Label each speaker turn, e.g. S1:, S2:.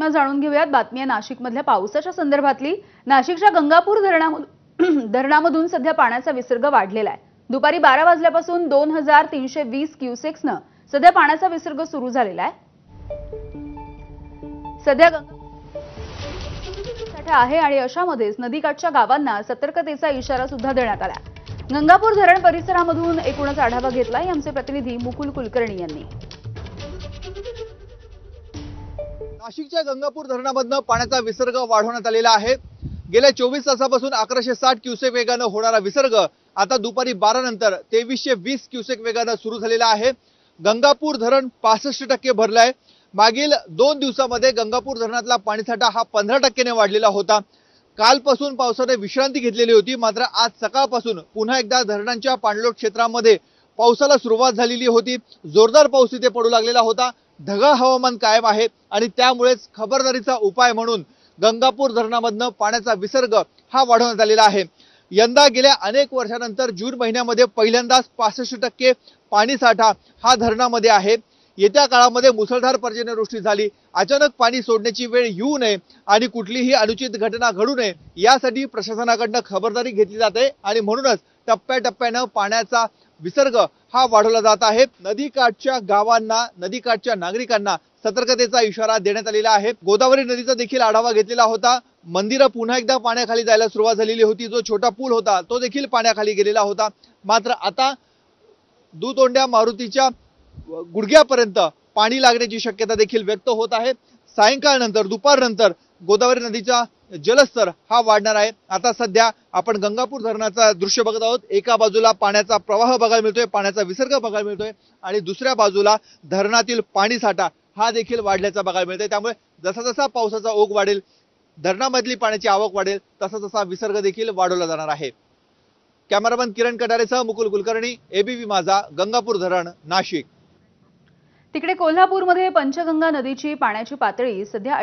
S1: बातम्या जाणून घेऊयात। बातमी आहे नाशिकमधल्या पावसाच्या संदर्भातली। नाशिकच्या गंगापूर धरणामधून सध्या पाण्याचा विसर्ग वाढलेला आहे। दुपारी 12 वाजल्यापासून 2320 क्युसेक्सनं सध्या पाण्याचा विसर्ग सुरू झालेला आहे। सध्या साठा आहे आणि अशामध्येच नदीकाठच्या गावांना सतर्कतेचा इशारा सुद्धा देण्यात आला। गंगापूर धरण परिसरामधून एकूणच आढावा घेतलाय आमचे प्रतिनिधी मुकुल कुलकर्णी यांनी।
S2: नाशिकच्या गंगापूर धरणामधून पाण्याचा विसर्ग वाढवण्यात आलेला आहे। गेल्या 24 तासापासून 1160 क्युसेक वेगाने होणारा विसर्ग आता दुपारी 12 नंतर 2320 क्युसेक वेगाने सुरू झालेला आहे। गंगापूर धरण 65% भरलाय। मागील 2 दिवसांमध्ये गंगापूर धरणातला पाणीसाठा हा 15% ने वाढलेला होता। कालपासून पावसाने विश्रांती घेतलेली होती, मात्र आज सकाळपासून पुन्हा एकदा धरणांच्या पाणलोट क्षेत्रामध्ये पावसाला सुरुवात झालेली होती। जोरदार पाऊस इथे पडू लागलेला होता। ढगाळ हवामान कायम आहे आणि त्यामुळेच खबरदारीचा उपाय म्हणून गंगापूर धरणामधून पाण्याचा विसर्ग हा वाढवण्यात आलेला आहे। यंदा गेल्या अनेक वर्षानंतर जून महिन्यामध्ये पहिल्यांदाच 65% पाणीसाठा हा धरणामध्ये आहे। येत्या काळामध्ये मुसळधार पर्जन्यवृष्टी झाली, अचानक पाणी सोडण्याची वेळ येऊ नये आणि कुठलीही अनुचित घटना घडू नये यासाठी प्रशासनाकडून खबरदारी घेतली जाते आणि म्हणूनच टप्प्याटप्प्याने पाण्याचा विसर्ग हा वाढवला जात आहे। नदीकाठच्या गावांना, नदीकाठच्या नागरिकांना सतर्कतेचा इशारा देण्यात आलेला आहे। गोदावरी नदीचा देखील आढावा घेतलेला होता। मंदिरं पुन्हा एकदा पाण्याखाली जायला सुरुवात झालेली होती। जो छोटा पूल होता तो देखील पाण्याखाली गेलेला होता। मात्र आता दुतोंड्या मारुतीच्या गुडघ्यापर्यंत पाणी लागण्याची शक्यता देखील व्यक्त होत आहे। सायंकाळनंतर, दुपारनंतर गोदावरी नदीचा जलस्तर हा वाढणार आहे। आता सध्या आपण गंगापूर धरणाचा दृश्य बघत आहोत। एका बाजूला पाण्याचा प्रवाह बघायला मिळतोय, पाण्याचा विसर्ग बघायला मिळतोय आणि दुसऱ्या बाजूला धरणातील पाणीसाठा हा देखील वाढल्याचा बघायला मिळतोय। त्यामुळे जसा जसा पावसाचा ओघ वाढेल, धरणामधली पाण्याची आवक वाढेल, तसा तसा विसर्ग देखील वाढवला जाणार आहे। कॅमेरामन किरण कटारेसह मुकुल कुलकर्णी, एबीपी माझा, गंगापूर धरण, नाशिक।
S1: तिकडे कोल्हापूरमध्ये पंचगंगा नदीची पाण्याची पातळी सध्या